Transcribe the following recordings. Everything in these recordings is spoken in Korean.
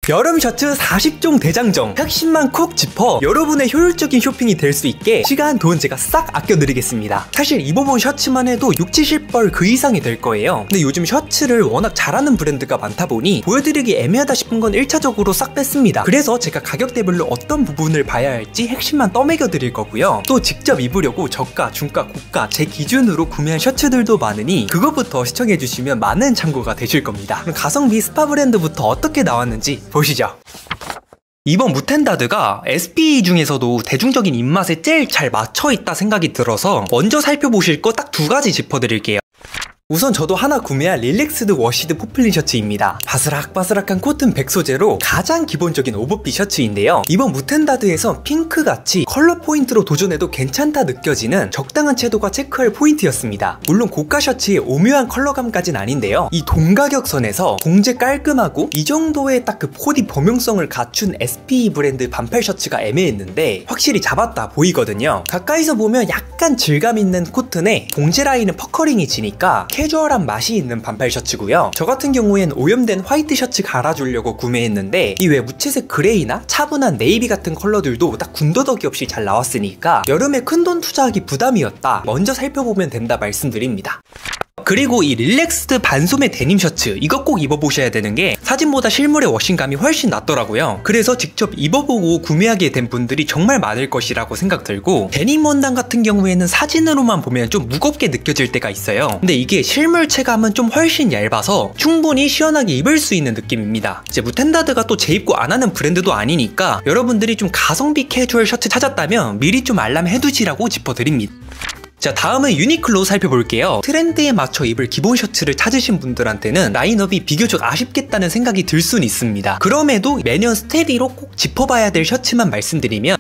여름 셔츠 40종 대장정 핵심만 콕 짚어 여러분의 효율적인 쇼핑이 될 수 있게 시간, 돈 제가 싹 아껴드리겠습니다. 사실 입어본 셔츠만 해도 60~70벌 그 이상이 될 거예요. 근데 요즘 셔츠를 워낙 잘하는 브랜드가 많다 보니 보여드리기 애매하다 싶은 건 1차적으로 싹 뺐습니다. 그래서 제가 가격대별로 어떤 부분을 봐야 할지 핵심만 떠먹여 드릴 거고요. 또 직접 입으려고 저가, 중가, 고가 제 기준으로 구매한 셔츠들도 많으니 그것부터 시청해주시면 많은 참고가 되실 겁니다. 그럼 가성비 스파 브랜드부터 어떻게 나왔는지 보시죠. 이번 무텐다드가 SPE 중에서도 대중적인 입맛에 제일 잘 맞춰있다 생각이 들어서 먼저 살펴보실 거 딱 2가지 짚어드릴게요. 우선 저도 하나 구매한 릴렉스드 워시드 포플린 셔츠입니다. 바스락바스락한 코튼 100 소재로 가장 기본적인 오버핏 셔츠인데요. 이번 무텐다드에서 핑크같이 컬러 포인트로 도전해도 괜찮다 느껴지는 적당한 채도가 체크할 포인트였습니다. 물론 고가 셔츠의 오묘한 컬러감까진 아닌데요. 이 동가격선에서 봉제 깔끔하고 이 정도의 딱 그 코디 범용성을 갖춘 SPE 브랜드 반팔 셔츠가 애매했는데 확실히 잡았다 보이거든요. 가까이서 보면 약간 질감 있는 코튼에 봉제 라인은 퍼커링이 지니까 캐주얼한 맛이 있는 반팔 셔츠고요. 저 같은 경우엔 오염된 화이트 셔츠 갈아주려고 구매했는데 이 외 무채색 그레이나 차분한 네이비 같은 컬러들도 딱 군더더기 없이 잘 나왔으니까 여름에 큰돈 투자하기 부담이었다. 먼저 살펴보면 된다 말씀드립니다. 그리고 이 릴렉스드 반소매 데님 셔츠 이거 꼭 입어보셔야 되는 게 사진보다 실물의 워싱감이 훨씬 낫더라고요. 그래서 직접 입어보고 구매하게 된 분들이 정말 많을 것이라고 생각 들고, 데님 원단 같은 경우에는 사진으로만 보면 좀 무겁게 느껴질 때가 있어요. 근데 이게 실물 체감은 좀 훨씬 얇아서 충분히 시원하게 입을 수 있는 느낌입니다. 이제 무텐다드가 또 재입고 안 하는 브랜드도 아니니까 여러분들이 좀 가성비 캐주얼 셔츠 찾았다면 미리 좀 알람해두시라고 짚어드립니다. 자, 다음은 유니클로 살펴볼게요. 트렌드에 맞춰 입을 기본 셔츠를 찾으신 분들한테는 라인업이 비교적 아쉽겠다는 생각이 들 수는 있습니다. 그럼에도 매년 스테디로 꼭 짚어봐야 될 셔츠만 말씀드리면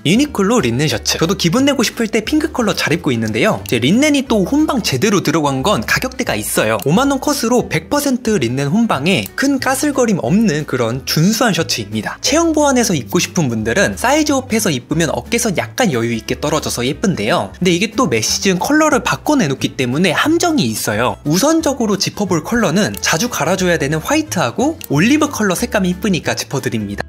유니클로 린넨 셔츠. 저도 기분 내고 싶을 때 핑크 컬러 잘 입고 있는데요. 이제 린넨이 또 혼방 제대로 들어간 건 가격대가 있어요. 5만원 컷으로 100% 린넨 혼방에 큰 까슬거림 없는 그런 준수한 셔츠입니다. 체형 보완해서 입고 싶은 분들은 사이즈업해서 입으면 어깨선 약간 여유 있게 떨어져서 예쁜데요. 근데 이게 또 매 시즌 컬러를 바꿔내놓기 때문에 함정이 있어요. 우선적으로 짚어볼 컬러는 자주 갈아줘야 되는 화이트하고 올리브 컬러 색감이 이쁘니까 짚어드립니다.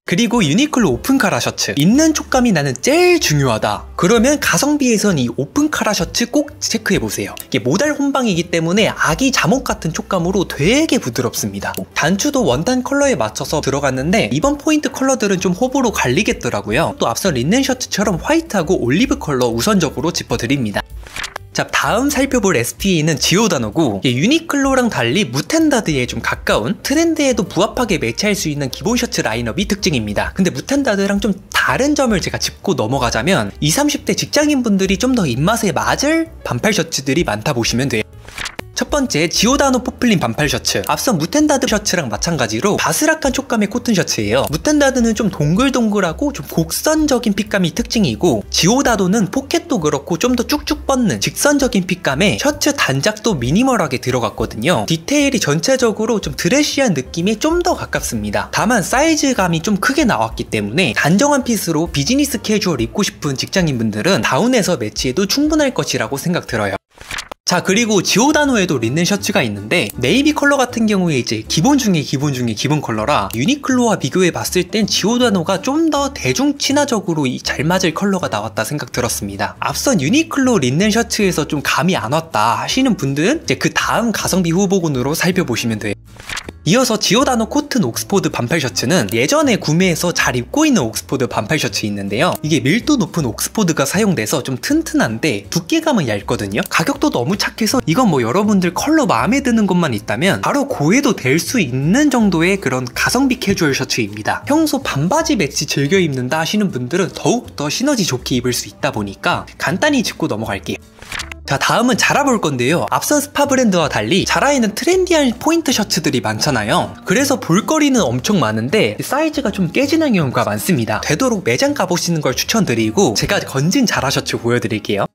그리고 유니클로 오픈 카라 셔츠. 입는 촉감이 나는 제일 중요하다. 그러면 가성비에선 이 오픈 카라 셔츠 꼭 체크해보세요. 이게 모달 혼방이기 때문에 아기 잠옷 같은 촉감으로 되게 부드럽습니다. 단추도 원단 컬러에 맞춰서 들어갔는데 이번 포인트 컬러들은 좀 호불호 갈리겠더라고요. 또 앞선 린넨 셔츠처럼 화이트하고 올리브 컬러 우선적으로 짚어드립니다. 자, 다음 살펴볼 SPE는 지오다노고 유니클로랑 달리 무텐다드에 좀 가까운 트렌드에도 부합하게 매치할 수 있는 기본 셔츠 라인업이 특징입니다. 근데 무텐다드랑 좀 다른 점을 제가 짚고 넘어가자면 20, 30대 직장인분들이 좀 더 입맛에 맞을 반팔 셔츠들이 많다 보시면 돼요. 첫 번째, 지오다노 포플린 반팔 셔츠. 앞선 무텐다드 셔츠랑 마찬가지로 바스락한 촉감의 코튼 셔츠예요. 무텐다드는 좀 동글동글하고 좀 곡선적인 핏감이 특징이고, 지오다노는 포켓도 그렇고 좀 더 쭉쭉 뻗는 직선적인 핏감에 셔츠 단작도 미니멀하게 들어갔거든요. 디테일이 전체적으로 좀 드레시한 느낌에 좀 더 가깝습니다. 다만 사이즈감이 좀 크게 나왔기 때문에 단정한 핏으로 비즈니스 캐주얼 입고 싶은 직장인분들은 다운해서 매치해도 충분할 것이라고 생각 들어요. 자, 그리고 지오다노에도 린넨 셔츠가 있는데 네이비 컬러 같은 경우에 이제 기본 중에 기본 컬러라 유니클로와 비교해 봤을 땐 지오다노가 좀 더 대중 친화적으로 잘 맞을 컬러가 나왔다 생각 들었습니다. 앞선 유니클로 린넨 셔츠에서 좀 감이 안 왔다 하시는 분들은 이제 그 다음 가성비 후보군으로 살펴보시면 돼요. 이어서 지오다노 코튼 옥스포드 반팔 셔츠는 예전에 구매해서 잘 입고 있는 옥스포드 반팔 셔츠 있는데요. 이게 밀도 높은 옥스포드가 사용돼서 좀 튼튼한데 두께감은 얇거든요. 가격도 너무 착해서 이건 뭐 여러분들 컬러 마음에 드는 것만 있다면 바로 고해도 될 수 있는 정도의 그런 가성비 캐주얼 셔츠입니다. 평소 반바지 매치 즐겨 입는다 하시는 분들은 더욱더 시너지 좋게 입을 수 있다 보니까 간단히 짚고 넘어갈게요. 자, 다음은 자라 볼 건데요. 앞선 스파 브랜드와 달리 자라에는 트렌디한 포인트 셔츠들이 많잖아요. 그래서 볼거리는 엄청 많은데 사이즈가 좀 깨지는 경우가 많습니다. 되도록 매장 가보시는 걸 추천드리고 제가 건진 자라 셔츠 보여드릴게요.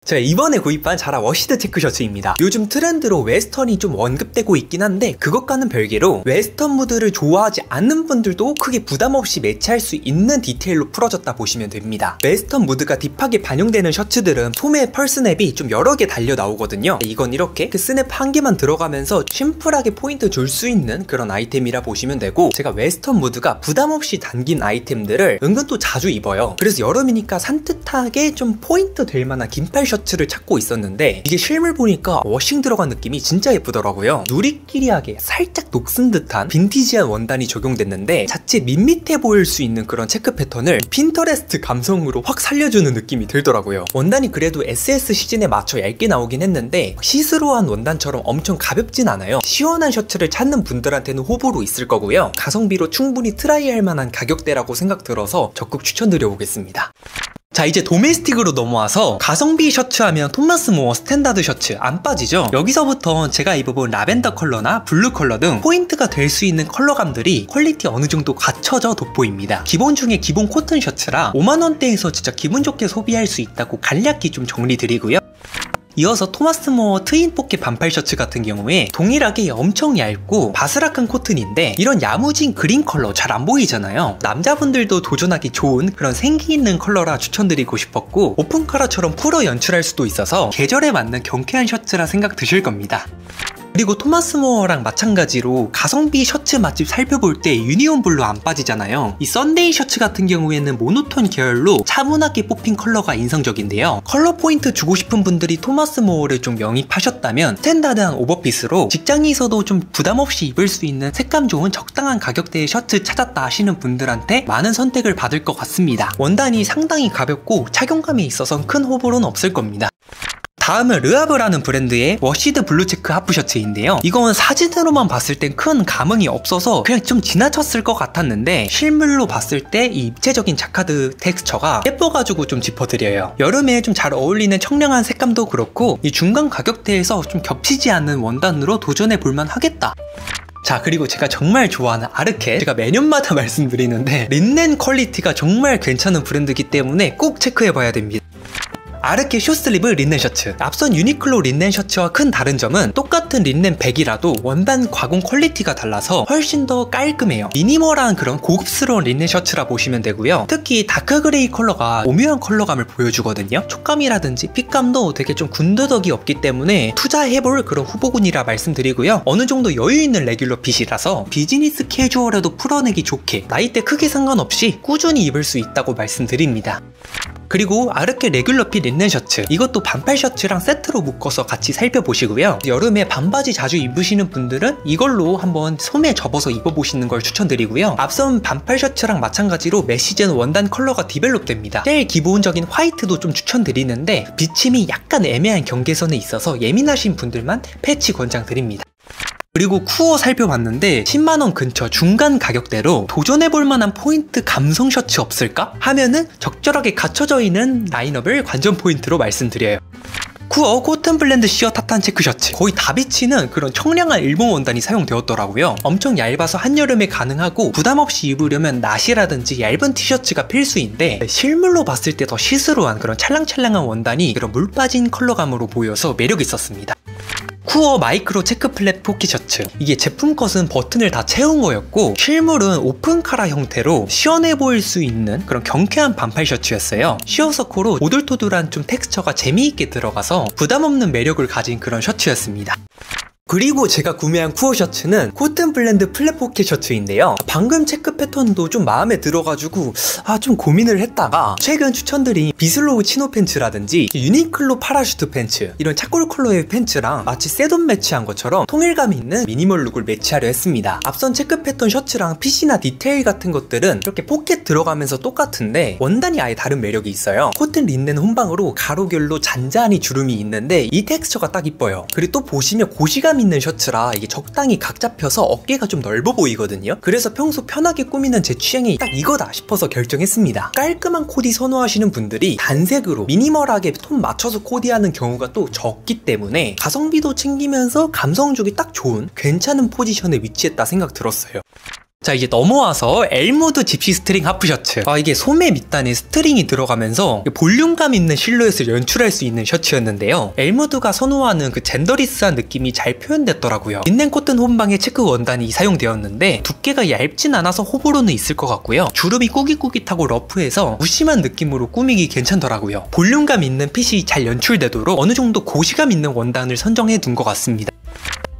제가 이번에 구입한 자라 워시드 체크 셔츠입니다. 요즘 트렌드로 웨스턴이 좀 언급되고 있긴 한데 그것과는 별개로 웨스턴 무드를 좋아하지 않는 분들도 크게 부담 없이 매치할 수 있는 디테일로 풀어졌다 보시면 됩니다. 웨스턴 무드가 딥하게 반영되는 셔츠들은 소매 펄 스냅이 좀 여러 개 달려 나오거든요. 이건 이렇게 그 스냅 한 개만 들어가면서 심플하게 포인트 줄 수 있는 그런 아이템이라 보시면 되고, 제가 웨스턴 무드가 부담 없이 담긴 아이템들을 은근 또 자주 입어요. 그래서 여름이니까 산뜻하게 좀 포인트 될 만한 긴팔 셔츠를 찾고 있었는데 이게 실물 보니까 워싱 들어간 느낌이 진짜 예쁘더라고요. 누리끼리하게 살짝 녹슨 듯한 빈티지한 원단이 적용됐는데 자칫 밋밋해 보일 수 있는 그런 체크 패턴을 핀터레스트 감성으로 확 살려주는 느낌이 들더라고요. 원단이 그래도 SS 시즌에 맞춰 얇게 나오긴 했는데 시스루한 원단처럼 엄청 가볍진 않아요. 시원한 셔츠를 찾는 분들한테는 호불호 있을 거고요. 가성비로 충분히 트라이할 만한 가격대라고 생각 들어서 적극 추천드려 보겠습니다. 자, 이제 도메스틱으로 넘어와서 가성비 셔츠 하면 토마스 모어 스탠다드 셔츠 안 빠지죠. 여기서부터 제가 입어본 라벤더 컬러나 블루 컬러 등 포인트가 될 수 있는 컬러감들이 퀄리티 어느 정도 갖춰져 돋보입니다. 기본 중에 기본 코튼 셔츠라 5만원대에서 진짜 기분 좋게 소비할 수 있다고 간략히 좀 정리드리고요. 이어서 토마스 모어 트윈 포켓 반팔 셔츠 같은 경우에 동일하게 엄청 얇고 바스락한 코튼인데 이런 야무진 그린 컬러 잘 안 보이잖아요. 남자분들도 도전하기 좋은 그런 생기 있는 컬러라 추천드리고 싶었고, 오픈 컬러처럼 풀어 연출할 수도 있어서 계절에 맞는 경쾌한 셔츠라 생각 드실 겁니다. 그리고 토마스 모어랑 마찬가지로 가성비 셔츠 맛집 살펴볼 때 유니온 블루 안 빠지잖아요. 이 썬데이 셔츠 같은 경우에는 모노톤 계열로 차분하게 뽑힌 컬러가 인상적인데요. 컬러 포인트 주고 싶은 분들이 토마스 모어를 좀 영입하셨다면 스탠다드한 오버핏으로 직장에서도 좀 부담 없이 입을 수 있는 색감 좋은 적당한 가격대의 셔츠 찾았다 하시는 분들한테 많은 선택을 받을 것 같습니다. 원단이 상당히 가볍고 착용감에 있어서는 큰 호불호는 없을 겁니다. 다음은 르아브라는 브랜드의 워시드 블루체크 하프 셔츠인데요. 이건 사진으로만 봤을 땐 큰 감흥이 없어서 그냥 좀 지나쳤을 것 같았는데 실물로 봤을 때 이 입체적인 자카드 텍스처가 예뻐가지고 좀 짚어드려요. 여름에 좀 잘 어울리는 청량한 색감도 그렇고 이 중간 가격대에서 좀 겹치지 않는 원단으로 도전해 볼만 하겠다. 자, 그리고 제가 정말 좋아하는 아르케, 제가 매년마다 말씀드리는데 린넨 퀄리티가 정말 괜찮은 브랜드이기 때문에 꼭 체크해봐야 됩니다. 아르케 숏슬리브 린넨 셔츠. 앞선 유니클로 린넨 셔츠와 큰 다른 점은 똑같은 린넨 백이라도 원단 가공 퀄리티가 달라서 훨씬 더 깔끔해요. 미니멀한 그런 고급스러운 린넨 셔츠라 보시면 되고요. 특히 다크 그레이 컬러가 오묘한 컬러감을 보여주거든요. 촉감이라든지 핏감도 되게 좀 군더더기 없기 때문에 투자해볼 그런 후보군이라 말씀드리고요. 어느 정도 여유 있는 레귤러 핏이라서 비즈니스 캐주얼에도 풀어내기 좋게 나이대 크게 상관없이 꾸준히 입을 수 있다고 말씀드립니다. 그리고 아르케 레귤러 핏 린넨 셔츠, 이것도 반팔 셔츠랑 세트로 묶어서 같이 살펴보시고요. 여름에 반바지 자주 입으시는 분들은 이걸로 한번 소매 접어서 입어보시는 걸 추천드리고요. 앞선 반팔 셔츠랑 마찬가지로 매 시즌 원단 컬러가 디벨롭 됩니다. 제일 기본적인 화이트도 좀 추천드리는데 비침이 약간 애매한 경계선에 있어서 예민하신 분들만 패치 권장드립니다. 그리고 쿠어 살펴봤는데 10만원 근처 중간 가격대로 도전해볼 만한 포인트 감성 셔츠 없을까? 하면은 적절하게 갖춰져 있는 라인업을 관전 포인트로 말씀드려요. 쿠어 코튼 블렌드 시어 타탄 체크 셔츠, 거의 다 비치는 그런 청량한 일본 원단이 사용되었더라고요. 엄청 얇아서 한여름에 가능하고 부담 없이 입으려면 나시라든지 얇은 티셔츠가 필수인데 실물로 봤을 때 더 시스루한 그런 찰랑찰랑한 원단이 그런 물 빠진 컬러감으로 보여서 매력 있었습니다. 쿠어 마이크로 체크 플랫 포켓 셔츠, 이게 제품 컷은 버튼을 다 채운 거였고 실물은 오픈 카라 형태로 시원해 보일 수 있는 그런 경쾌한 반팔 셔츠였어요. 시어서코로 오돌토돌한 좀 텍스처가 재미있게 들어가서 부담 없는 매력을 가진 그런 셔츠였습니다. 그리고 제가 구매한 쿠어 셔츠는 코튼 블렌드 플랫 포켓 셔츠인데요. 방금 체크 패턴도 좀 마음에 들어가지고 좀 고민을 했다가 최근 추천드린 비슬로우 치노 팬츠라든지 유니클로 파라슈트 팬츠, 이런 차콜 컬러의 팬츠랑 마치 셋업 매치한 것처럼 통일감 있는 미니멀 룩을 매치하려 했습니다. 앞선 체크 패턴 셔츠랑 핏이나 디테일 같은 것들은 이렇게 포켓 들어가면서 똑같은데 원단이 아예 다른 매력이 있어요. 코튼 린넨 혼방으로 가로결로 잔잔히 주름이 있는데 이 텍스처가 딱 이뻐요. 그리고 또 보시면 고시감 있는 셔츠라 이게 적당히 각 잡혀서 어깨가 좀 넓어 보이거든요. 그래서 평소 편하게 꾸미는 제 취향이 딱 이거다 싶어서 결정했습니다. 깔끔한 코디 선호하시는 분들이 단색으로 미니멀하게 톤 맞춰서 코디하는 경우가 또 적기 때문에 가성비도 챙기면서 감성 주기 딱 좋은 괜찮은 포지션에 위치했다 생각 들었어요. 자, 이제 넘어와서 엘무드 집시 스트링 하프 셔츠. 이게 소매 밑단에 스트링이 들어가면서 볼륨감 있는 실루엣을 연출할 수 있는 셔츠였는데요. 엘무드가 선호하는 그 젠더리스한 느낌이 잘 표현됐더라고요. 린넨 코튼 혼방의 체크 원단이 사용되었는데 두께가 얇진 않아서 호불호는 있을 것 같고요. 주름이 꾸깃꾸깃하고 러프해서 무심한 느낌으로 꾸미기 괜찮더라고요. 볼륨감 있는 핏이 잘 연출되도록 어느 정도 고시감 있는 원단을 선정해 둔 것 같습니다.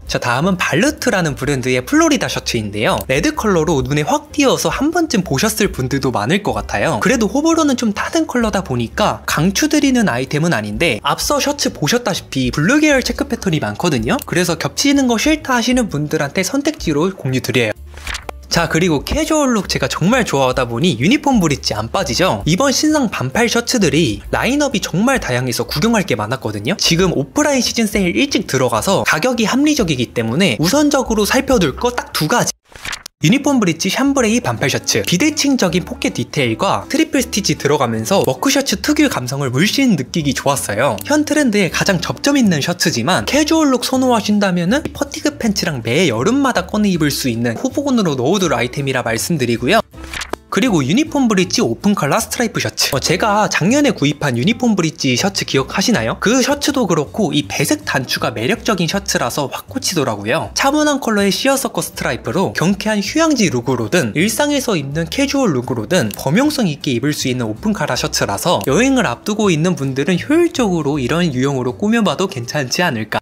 자, 다음은 발르트라는 브랜드의 플로리다 셔츠인데요. 레드 컬러로 눈에 확 띄어서 한 번쯤 보셨을 분들도 많을 것 같아요. 그래도 호불호는 좀 타는 컬러다 보니까 강추드리는 아이템은 아닌데 앞서 셔츠 보셨다시피 블루 계열 체크 패턴이 많거든요. 그래서 겹치는 거 싫다 하시는 분들한테 선택지로 공유드려요. 자, 그리고 캐주얼룩 제가 정말 좋아하다 보니 유니폼 브릿지 안 빠지죠? 이번 신상 반팔 셔츠들이 라인업이 정말 다양해서 구경할 게 많았거든요. 지금 오프라인 시즌 세일 일찍 들어가서 가격이 합리적이기 때문에 우선적으로 살펴둘 거 딱 두 가지. 유니폼 브릿지 샴브레이 반팔 셔츠. 비대칭적인 포켓 디테일과 트리플 스티치 들어가면서 워크셔츠 특유의 감성을 물씬 느끼기 좋았어요. 현 트렌드에 가장 접점 있는 셔츠지만 캐주얼룩 선호하신다면은 퍼티그 팬츠랑 매 여름마다 꺼내 입을 수 있는 후보군으로 넣어둘 아이템이라 말씀드리고요. 그리고 유니폼 브릿지 오픈 컬러 스트라이프 셔츠. 제가 작년에 구입한 유니폼 브릿지 셔츠 기억하시나요? 그 셔츠도 그렇고 이 배색 단추가 매력적인 셔츠라서 확 꽂히더라고요. 차분한 컬러의 시어서커 스트라이프로 경쾌한 휴양지 룩으로든 일상에서 입는 캐주얼 룩으로든 범용성 있게 입을 수 있는 오픈 컬러 셔츠라서 여행을 앞두고 있는 분들은 효율적으로 이런 유형으로 꾸며봐도 괜찮지 않을까.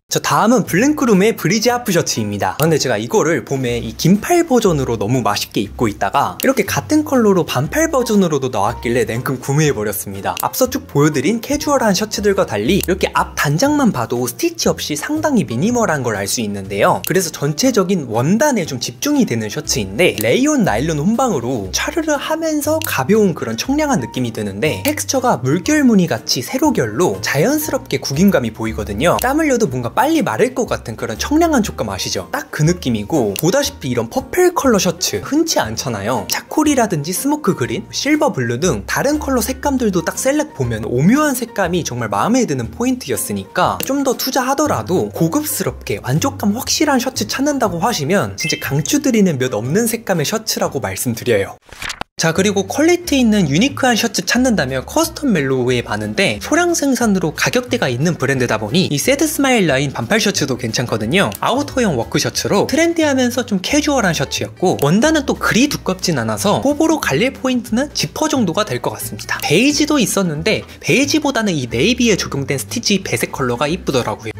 자, 다음은 블랭크룸의 브리지 하프 셔츠입니다. 근데 제가 이거를 봄에 이 긴팔 버전으로 너무 맛있게 입고 있다가 이렇게 같은 컬러로 반팔 버전으로도 나왔길래 냉큼 구매해버렸습니다. 앞서 쭉 보여드린 캐주얼한 셔츠들과 달리 이렇게 앞 단장만 봐도 스티치 없이 상당히 미니멀한 걸 알 수 있는데요. 그래서 전체적인 원단에 좀 집중이 되는 셔츠인데 레이온 나일론 혼방으로 차르르 하면서 가벼운 그런 청량한 느낌이 드는데 텍스처가 물결 무늬 같이 세로결로 자연스럽게 구김감이 보이거든요. 땀 흘려도 뭔가 빨리 마를 것 같은 그런 청량한 촉감 아시죠? 딱 그 느낌이고, 보다시피 이런 퍼플 컬러 셔츠 흔치 않잖아요. 차콜이라든지 스모크 그린, 실버 블루 등 다른 컬러 색감들도 딱 셀렉 보면 오묘한 색감이 정말 마음에 드는 포인트였으니까 좀 더 투자하더라도 고급스럽게 만족감 확실한 셔츠 찾는다고 하시면 진짜 강추드리는 몇 없는 색감의 셔츠라고 말씀드려요. 자, 그리고 퀄리티 있는 유니크한 셔츠 찾는다면 커스텀 멜로우에 많은데 소량 생산으로 가격대가 있는 브랜드다 보니 이 새드 스마일 라인 반팔 셔츠도 괜찮거든요. 아우터형 워크 셔츠로 트렌디하면서 좀 캐주얼한 셔츠였고 원단은 또 그리 두껍진 않아서 호불호 갈릴 포인트는 지퍼 정도가 될 것 같습니다. 베이지도 있었는데 베이지보다는 이 네이비에 적용된 스티치 배색 컬러가 이쁘더라고요.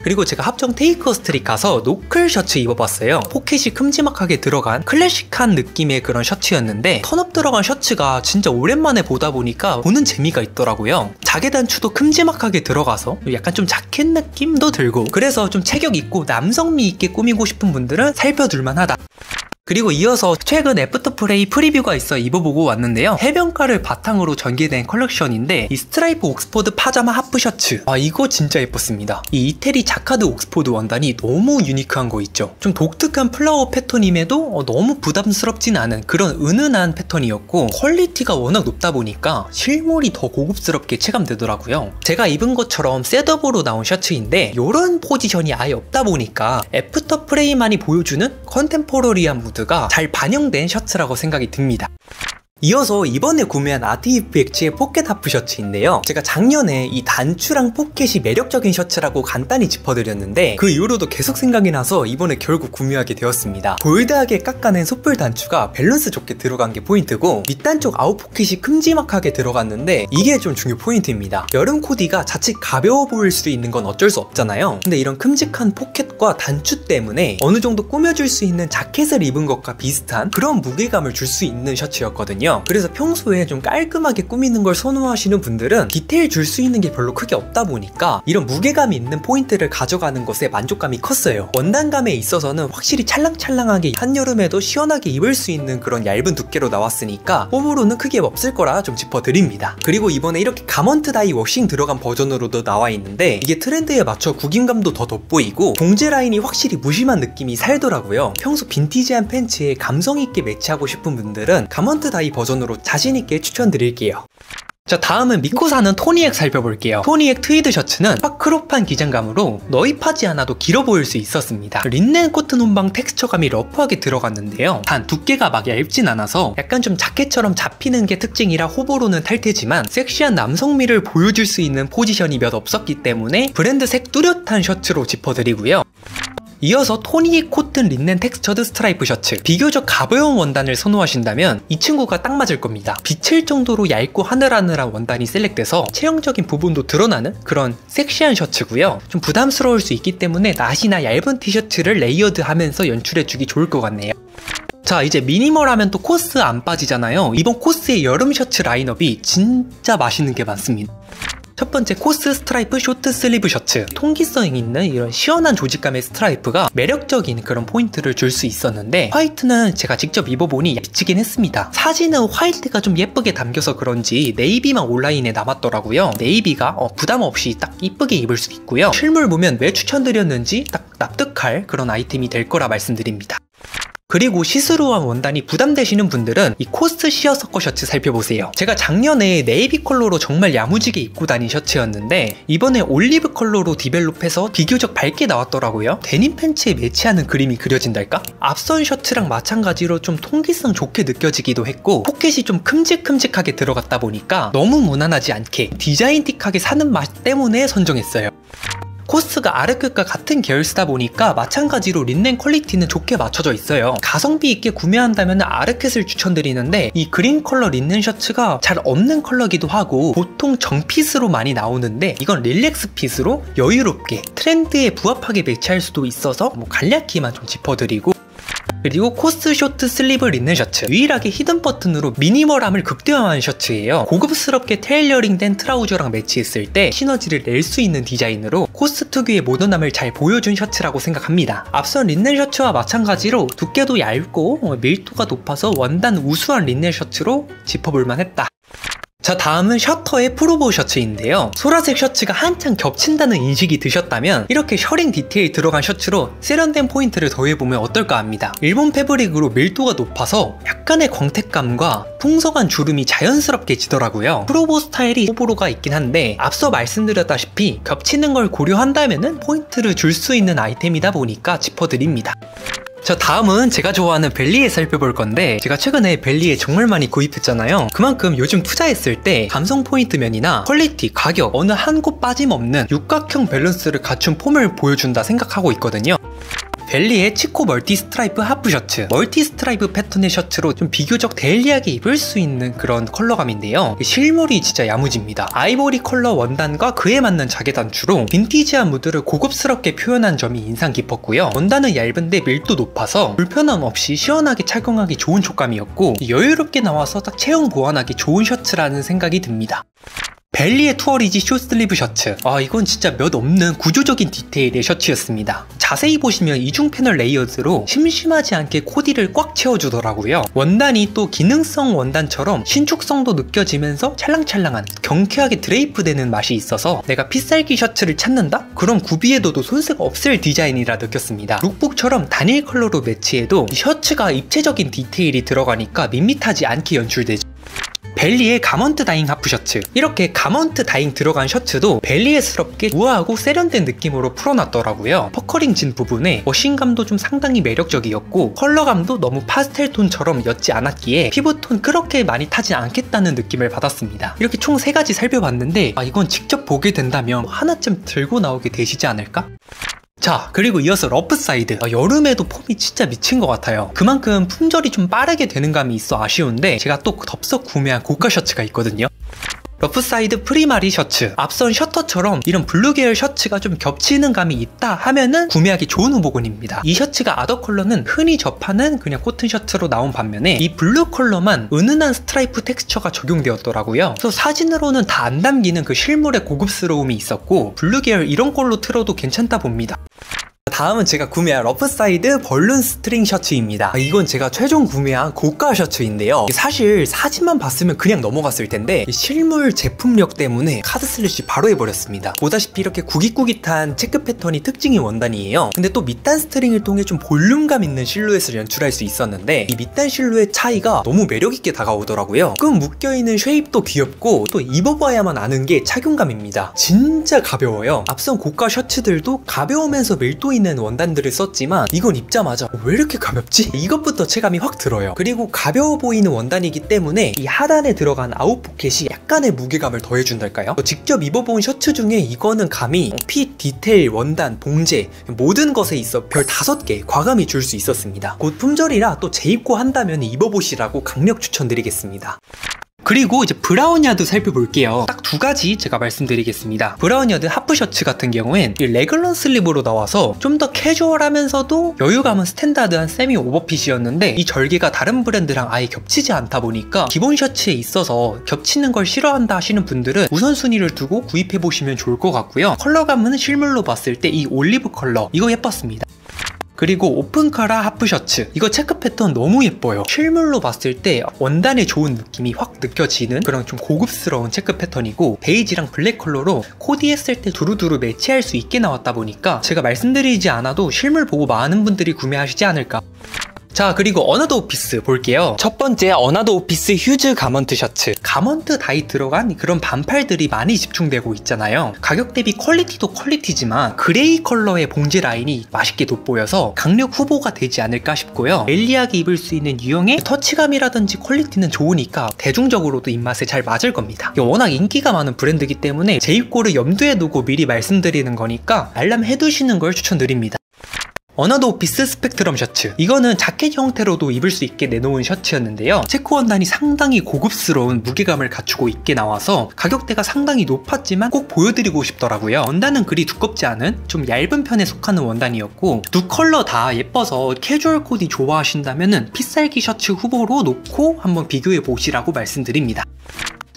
그리고 제가 합정 테이크 스트릿 가서 노클 셔츠 입어봤어요. 포켓이 큼지막하게 들어간 클래식한 느낌의 그런 셔츠였는데 턴업 들어간 셔츠가 진짜 오랜만에 보다 보니까 보는 재미가 있더라고요. 자개 단추도 큼지막하게 들어가서 약간 좀 자켓 느낌도 들고, 그래서 좀 체격 있고 남성미 있게 꾸미고 싶은 분들은 살펴둘만 하다. 그리고 이어서 최근 애프터프레이 프리뷰가 있어 입어보고 왔는데요. 해변가를 바탕으로 전개된 컬렉션인데 이 스트라이프 옥스포드 파자마 하프 셔츠, 이거 진짜 예뻤습니다. 이 이태리 자카드 옥스포드 원단이 너무 유니크한 거 있죠. 좀 독특한 플라워 패턴임에도 너무 부담스럽진 않은 그런 은은한 패턴이었고 퀄리티가 워낙 높다 보니까 실물이 더 고급스럽게 체감되더라고요. 제가 입은 것처럼 셋업으로 나온 셔츠인데 이런 포지션이 아예 없다 보니까 애프터프레이만이 보여주는 컨템포러리한 무드 가 잘 반영된 셔츠라고 생각이 듭니다. 이어서 이번에 구매한 아트이프엑츠의 포켓 하프 셔츠인데요. 제가 작년에 이 단추랑 포켓이 매력적인 셔츠라고 간단히 짚어드렸는데 그 이후로도 계속 생각이 나서 이번에 결국 구매하게 되었습니다. 볼드하게 깎아낸 숯불 단추가 밸런스 좋게 들어간 게 포인트고 밑단 쪽 아웃 포켓이 큼지막하게 들어갔는데 이게 좀 중요 포인트입니다. 여름 코디가 자칫 가벼워 보일 수 있는 건 어쩔 수 없잖아요. 근데 이런 큼직한 포켓과 단추 때문에 어느 정도 꾸며줄 수 있는 자켓을 입은 것과 비슷한 그런 무게감을 줄 수 있는 셔츠였거든요. 그래서 평소에 좀 깔끔하게 꾸미는 걸 선호하시는 분들은 디테일 줄 수 있는 게 별로 크게 없다 보니까 이런 무게감이 있는 포인트를 가져가는 것에 만족감이 컸어요. 원단감에 있어서는 확실히 찰랑찰랑하게 한여름에도 시원하게 입을 수 있는 그런 얇은 두께로 나왔으니까 호불호는 크게 없을 거라 좀 짚어드립니다. 그리고 이번에 이렇게 가먼트 다이 워싱 들어간 버전으로도 나와 있는데 이게 트렌드에 맞춰 구김감도 더 돋보이고 동제 라인이 확실히 무심한 느낌이 살더라고요. 평소 빈티지한 팬츠에 감성 있게 매치하고 싶은 분들은 가먼트 다이 버전으로 자신있게 추천드릴게요. 자, 다음은 믿고 사는 토니액 살펴볼게요. 토니액 트위드 셔츠는 확 크롭한 기장감으로 너입하지 않아도 길어 보일 수 있었습니다. 린넨 코튼 혼방 텍스처감이 러프하게 들어갔는데요. 단 두께가 막 얇진 않아서 약간 좀 자켓처럼 잡히는 게 특징이라 호불호는 탈퇴지만 섹시한 남성미를 보여줄 수 있는 포지션이 몇 없었기 때문에 브랜드색 뚜렷한 셔츠로 짚어드리고요. 이어서 토니액 코튼 린넨 텍스처드 스트라이프 셔츠. 비교적 가벼운 원단을 선호하신다면 이 친구가 딱 맞을 겁니다. 비칠 정도로 얇고 하늘하늘한 원단이 셀렉돼서 체형적인 부분도 드러나는 그런 섹시한 셔츠고요. 좀 부담스러울 수 있기 때문에 나시나 얇은 티셔츠를 레이어드하면서 연출해주기 좋을 것 같네요. 자, 이제 미니멀 하면 또 코스 안 빠지잖아요. 이번 코스의 여름 셔츠 라인업이 진짜 맛있는 게 많습니다. 첫 번째, 코스 스트라이프 쇼트 슬리브 셔츠. 통기성 있는 이런 시원한 조직감의 스트라이프가 매력적인 그런 포인트를 줄 수 있었는데 화이트는 제가 직접 입어보니 미치긴 했습니다. 사진은 화이트가 좀 예쁘게 담겨서 그런지 네이비만 온라인에 남았더라고요. 네이비가 부담 없이 딱 이쁘게 입을 수 있고요. 실물 보면 왜 추천드렸는지 딱 납득할 그런 아이템이 될 거라 말씀드립니다. 그리고 시스루한 원단이 부담되시는 분들은 이 코스 시어서커 셔츠 살펴보세요. 제가 작년에 네이비 컬러로 정말 야무지게 입고 다닌 셔츠였는데 이번에 올리브 컬러로 디벨롭해서 비교적 밝게 나왔더라고요. 데님 팬츠에 매치하는 그림이 그려진달까? 앞선 셔츠랑 마찬가지로 좀 통기성 좋게 느껴지기도 했고 포켓이 좀 큼직큼직하게 들어갔다 보니까 너무 무난하지 않게 디자인틱하게 사는 맛 때문에 선정했어요. 코스가 아르크과 같은 계열쓰다 보니까 마찬가지로 린넨 퀄리티는 좋게 맞춰져 있어요. 가성비 있게 구매한다면 아르켓을 추천드리는데 이 그린 컬러 린넨 셔츠가 잘 없는 컬러기도 하고 보통 정핏으로 많이 나오는데 이건 릴렉스 핏으로 여유롭게 트렌드에 부합하게 매치할 수도 있어서 간략히만 좀 짚어드리고, 그리고 코스 쇼트 슬리브 린넨 셔츠. 유일하게 히든 버튼으로 미니멀함을 극대화한 셔츠예요. 고급스럽게 테일러링된 트라우저랑 매치했을 때 시너지를 낼 수 있는 디자인으로 코스 특유의 모던함을 잘 보여준 셔츠라고 생각합니다. 앞선 린넨 셔츠와 마찬가지로 두께도 얇고 밀도가 높아서 원단 우수한 린넨 셔츠로 짚어볼만 했다. 자, 다음은 셔터의 프로보 셔츠인데요. 소라색 셔츠가 한창 겹친다는 인식이 드셨다면 이렇게 셔링 디테일 들어간 셔츠로 세련된 포인트를 더해보면 어떨까 합니다. 일본 패브릭으로 밀도가 높아서 약간의 광택감과 풍성한 주름이 자연스럽게 지더라고요. 프로보 스타일이 호불호가 있긴 한데 앞서 말씀드렸다시피 겹치는 걸 고려한다면 포인트를 줄 수 있는 아이템이다 보니까 짚어드립니다. 자, 다음은 제가 좋아하는 벨리에 살펴볼 건데 제가 최근에 벨리에 정말 많이 구입했잖아요. 그만큼 요즘 투자했을 때 감성 포인트 면이나 퀄리티, 가격 어느 한 곳 빠짐없는 육각형 밸런스를 갖춘 폼을 보여준다 생각하고 있거든요. 벨리의 치코 멀티 스트라이프 하프 셔츠. 멀티 스트라이프 패턴의 셔츠로 좀 비교적 데일리하게 입을 수 있는 그런 컬러감인데요. 실물이 진짜 야무집니다. 아이보리 컬러 원단과 그에 맞는 자개 단추로 빈티지한 무드를 고급스럽게 표현한 점이 인상 깊었고요. 원단은 얇은데 밀도 높아서 불편함 없이 시원하게 착용하기 좋은 촉감이었고 여유롭게 나와서 딱 체형 보완하기 좋은 셔츠라는 생각이 듭니다. 벨리의 투어리지 숏슬리브 셔츠. 이건 진짜 몇 없는 구조적인 디테일의 셔츠였습니다. 자세히 보시면 이중 패널 레이어드로 심심하지 않게 코디를 꽉 채워주더라고요. 원단이 또 기능성 원단처럼 신축성도 느껴지면서 찰랑찰랑한 경쾌하게 드레이프 되는 맛이 있어서 내가 핏살기 셔츠를 찾는다? 그럼 구비해둬도 손색 없을 디자인이라 느꼈습니다. 룩북처럼 단일 컬러로 매치해도 이 셔츠가 입체적인 디테일이 들어가니까 밋밋하지 않게 연출되죠. 벨리의 가먼트 다잉 하프 셔츠. 이렇게 가먼트 다잉 들어간 셔츠도 벨리에스럽게 우아하고 세련된 느낌으로 풀어놨더라고요. 퍼커링 진 부분에 워싱감도 좀 상당히 매력적이었고 컬러감도 너무 파스텔 톤처럼 옅지 않았기에 피부톤 그렇게 많이 타진 않겠다는 느낌을 받았습니다. 이렇게 총 3가지 살펴봤는데 이건 직접 보게 된다면 하나쯤 들고 나오게 되시지 않을까? 자, 그리고 이어서 러프 사이드. 여름에도 폼이 진짜 미친 것 같아요. 그만큼 품절이 좀 빠르게 되는 감이 있어 아쉬운데 제가 또 덥석 구매한 고가 셔츠가 있거든요. 러프 사이드 프리마리 셔츠. 앞선 셔터처럼 이런 블루 계열 셔츠가 좀 겹치는 감이 있다 하면은 구매하기 좋은 후보군입니다. 이 셔츠가 아더 컬러는 흔히 접하는 그냥 코튼 셔츠로 나온 반면에 이 블루 컬러만 은은한 스트라이프 텍스처가 적용되었더라고요. 그래서 사진으로는 다 안 담기는 그 실물의 고급스러움이 있었고 블루 계열 이런 걸로 틀어도 괜찮다 봅니다. 다음은 제가 구매한 러프사이드 벌룬 스트링 셔츠입니다. 이건 제가 최종 구매한 고가 셔츠인데요. 사실 사진만 봤으면 그냥 넘어갔을 텐데 실물 제품력 때문에 카드 슬래시 바로 해버렸습니다. 보다시피 이렇게 구깃구깃한 체크 패턴이 특징인 원단이에요. 근데 또 밑단 스트링을 통해 좀 볼륨감 있는 실루엣을 연출할 수 있었는데 이 밑단 실루엣 차이가 너무 매력있게 다가오더라고요. 끈 묶여있는 쉐입도 귀엽고 또 입어봐야만 아는 게 착용감입니다. 진짜 가벼워요. 앞선 고가 셔츠들도 가벼우면서 밀도 있는 원단들을 썼지만 이건 입자마자 왜 이렇게 가볍지? 이것부터 체감이 확 들어요. 그리고 가벼워 보이는 원단이기 때문에 이 하단에 들어간 아웃포켓이 약간의 무게감을 더해준달까요? 직접 입어본 셔츠 중에 이거는 감히 핏, 디테일, 원단, 봉제 모든 것에 있어 별 5개 과감히 줄 수 있었습니다. 곧 품절이라 또 재입고 한다면 입어보시라고 강력 추천드리겠습니다. 그리고 이제 브라운야드 살펴볼게요. 딱 2가지 제가 말씀드리겠습니다. 브라운야드 하프 셔츠 같은 경우엔 이 레귤런 슬립으로 나와서 좀 더 캐주얼하면서도 여유감은 스탠다드한 세미 오버핏이었는데 이 절개가 다른 브랜드랑 아예 겹치지 않다 보니까 기본 셔츠에 있어서 겹치는 걸 싫어한다 하시는 분들은 우선순위를 두고 구입해보시면 좋을 것 같고요. 컬러감은 실물로 봤을 때 이 올리브 컬러 이거 예뻤습니다. 그리고 오픈 카라 하프 셔츠 이거 체크 패턴 너무 예뻐요. 실물로 봤을 때 원단의 좋은 느낌이 확 느껴지는 그런 좀 고급스러운 체크 패턴이고 베이지랑 블랙 컬러로 코디했을 때 두루두루 매치할 수 있게 나왔다 보니까 제가 말씀드리지 않아도 실물 보고 많은 분들이 구매하시지 않을까. 자, 그리고 어나더 오피스 볼게요. 첫 번째 어나더 오피스 휴즈 가먼트 셔츠. 가먼트 다이 들어간 그런 반팔들이 많이 집중되고 있잖아요. 가격 대비 퀄리티도 퀄리티지만 그레이 컬러의 봉제 라인이 맛있게 돋보여서 강력 후보가 되지 않을까 싶고요. 엘리하게 입을 수 있는 유형의 터치감이라든지 퀄리티는 좋으니까 대중적으로도 입맛에 잘 맞을 겁니다. 워낙 인기가 많은 브랜드이기 때문에 재입고를 염두에 두고 미리 말씀드리는 거니까 알람해두시는 걸 추천드립니다. 어나더 오피스 스펙트럼 셔츠 이거는 자켓 형태로도 입을 수 있게 내놓은 셔츠였는데요. 체크 원단이 상당히 고급스러운 무게감을 갖추고 있게 나와서 가격대가 상당히 높았지만 꼭 보여드리고 싶더라고요. 원단은 그리 두껍지 않은 좀 얇은 편에 속하는 원단이었고 두 컬러 다 예뻐서 캐주얼 코디 좋아하신다면 핏살기 셔츠 후보로 놓고 한번 비교해 보시라고 말씀드립니다.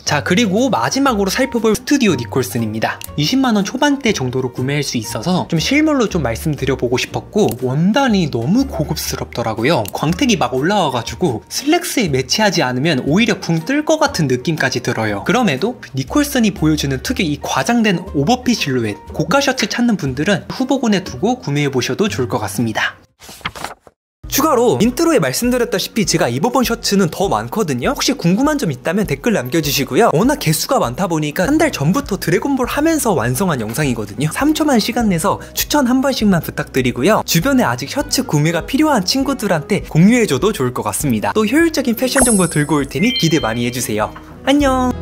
자, 그리고 마지막으로 살펴볼 스튜디오 니콜슨입니다. 20만원 초반대 정도로 구매할 수 있어서 좀 실물로 좀 말씀드려보고 싶었고 원단이 너무 고급스럽더라고요. 광택이 막 올라와가지고 슬랙스에 매치하지 않으면 오히려 붕 뜰 것 같은 느낌까지 들어요. 그럼에도 니콜슨이 보여주는 특유 이 과장된 오버핏 실루엣 고가 셔츠 찾는 분들은 후보군에 두고 구매해보셔도 좋을 것 같습니다. 추가로 인트로에 말씀드렸다시피 제가 입어본 셔츠는 더 많거든요. 혹시 궁금한 점 있다면 댓글 남겨주시고요. 워낙 개수가 많다 보니까 한 달 전부터 드래곤볼 하면서 완성한 영상이거든요. 3초만 시간 내서 추천 한 번씩만 부탁드리고요. 주변에 아직 셔츠 구매가 필요한 친구들한테 공유해줘도 좋을 것 같습니다. 또 효율적인 패션 정보 들고 올 테니 기대 많이 해주세요. 안녕.